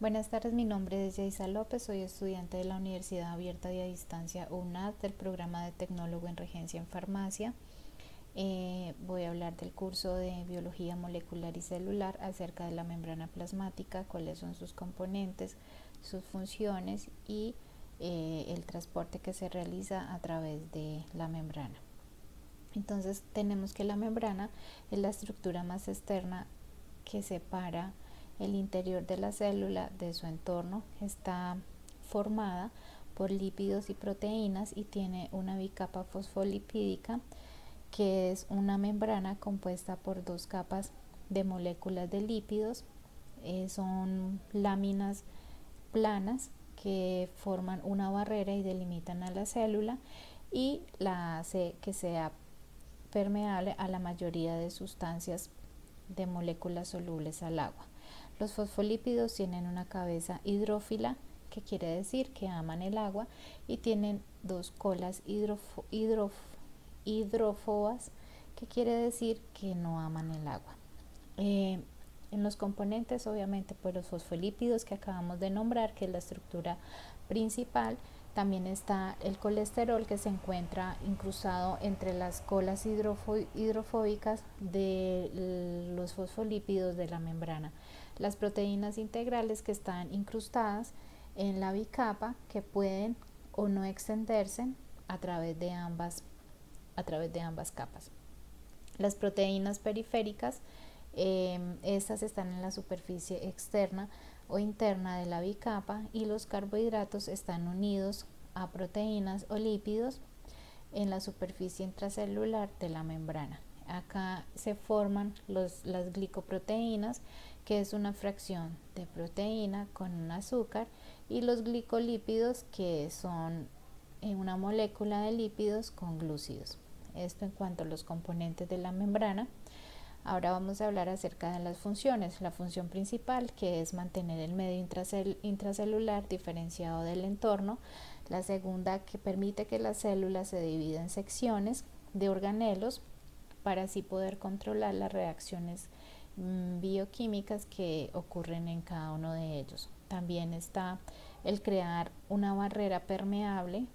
Buenas tardes, mi nombre es Yaisa López, soy estudiante de la Universidad Abierta y a Distancia UNAD del programa de Tecnólogo en Regencia en Farmacia. Voy a hablar del curso de Biología Molecular y Celular acerca de la membrana plasmática, cuáles son sus componentes, sus funciones y el transporte que se realiza a través de la membrana. Entonces tenemos que la membrana es la estructura más externa que separa el interior de la célula de su entorno. Está formada por lípidos y proteínas y tiene una bicapa fosfolipídica, que es una membrana compuesta por dos capas de moléculas de lípidos. Son láminas planas que forman una barrera y delimitan a la célula y la hace que sea permeable a la mayoría de sustancias de moléculas solubles al agua. Los fosfolípidos tienen una cabeza hidrófila, que quiere decir que aman el agua, y tienen dos colas hidrófobas, que quiere decir que no aman el agua. En los componentes, obviamente, pues los fosfolípidos que acabamos de nombrar, que es la estructura principal. También está el colesterol, que se encuentra incrustado entre las colas hidrofóbicas de los fosfolípidos de la membrana. Las proteínas integrales, que están incrustadas en la bicapa, que pueden o no extenderse a través de ambas capas. Las proteínas periféricas, estas están en la superficie externa o interna de la bicapa, y los carbohidratos están unidos a proteínas o lípidos en la superficie intracelular de la membrana. Acá se forman las glicoproteínas, que es una fracción de proteína con un azúcar, y los glicolípidos, que son una molécula de lípidos con glúcidos. Esto en cuanto a los componentes de la membrana. Ahora vamos a hablar acerca de las funciones. La función principal, que es mantener el medio intracelular diferenciado del entorno. La segunda, que permite que la célula se divida en secciones de organelos para así poder controlar las reacciones bioquímicas que ocurren en cada uno de ellos. También está el crear una barrera permeable,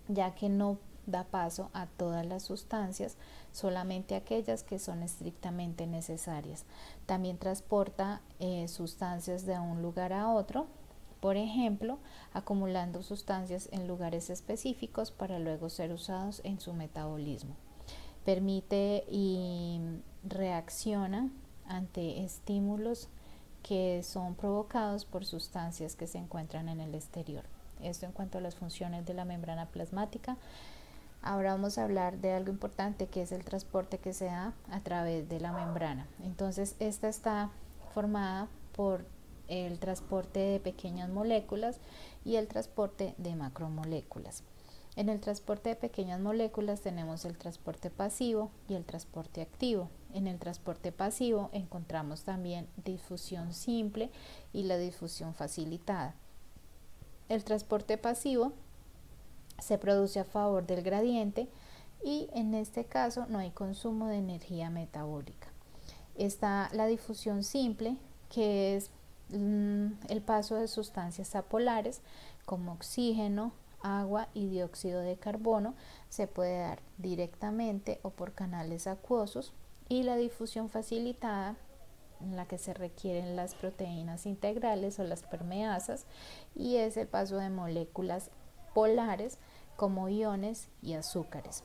ya que no da paso a todas las sustancias, solamente aquellas que son estrictamente necesarias. También transporta sustancias de un lugar a otro, por ejemplo, acumulando sustancias en lugares específicos para luego ser usados en su metabolismo. Permite y reacciona ante estímulos que son provocados por sustancias que se encuentran en el exterior. Esto en cuanto a las funciones de la membrana plasmática. Ahora vamos a hablar de algo importante, que es el transporte que se da a través de la membrana. Entonces, esta está formada por el transporte de pequeñas moléculas y el transporte de macromoléculas. En el transporte de pequeñas moléculas tenemos el transporte pasivo y el transporte activo. En el transporte pasivo encontramos también difusión simple y la difusión facilitada. El transporte pasivo se produce a favor del gradiente y en este caso no hay consumo de energía metabólica. Está la difusión simple, que es el paso de sustancias apolares como oxígeno, agua y dióxido de carbono. Se puede dar directamente o por canales acuosos. Y la difusión facilitada, en la que se requieren las proteínas integrales o las permeasas, y es el paso de moléculas polares como iones y azúcares.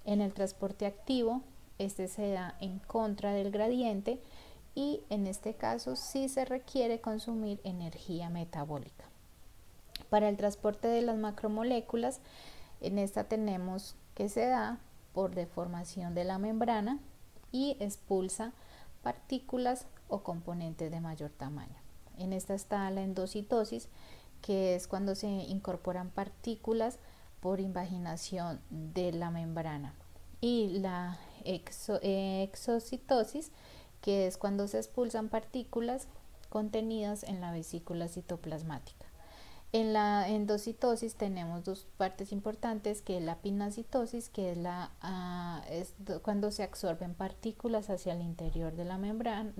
En el transporte activo, este se da en contra del gradiente y en este caso sí se requiere consumir energía metabólica. Para el transporte de las macromoléculas, en esta tenemos que se da por deformación de la membrana y expulsa partículas o componentes de mayor tamaño. En esta está la endocitosis, que es cuando se incorporan partículas por invaginación de la membrana, y la exocitosis, que es cuando se expulsan partículas contenidas en la vesícula citoplasmática. En la endocitosis tenemos dos partes importantes, que es la pinacitosis, que es cuando se absorben partículas hacia el interior de la membrana,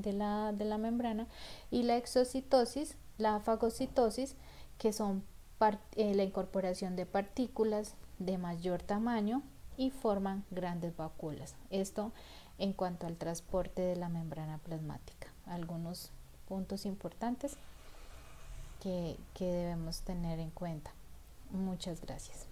membrana, y la exocitosis, la fagocitosis, que son la incorporación de partículas de mayor tamaño y forman grandes vacuolas. Esto en cuanto al transporte de la membrana plasmática. Algunos puntos importantes que debemos tener en cuenta. Muchas gracias.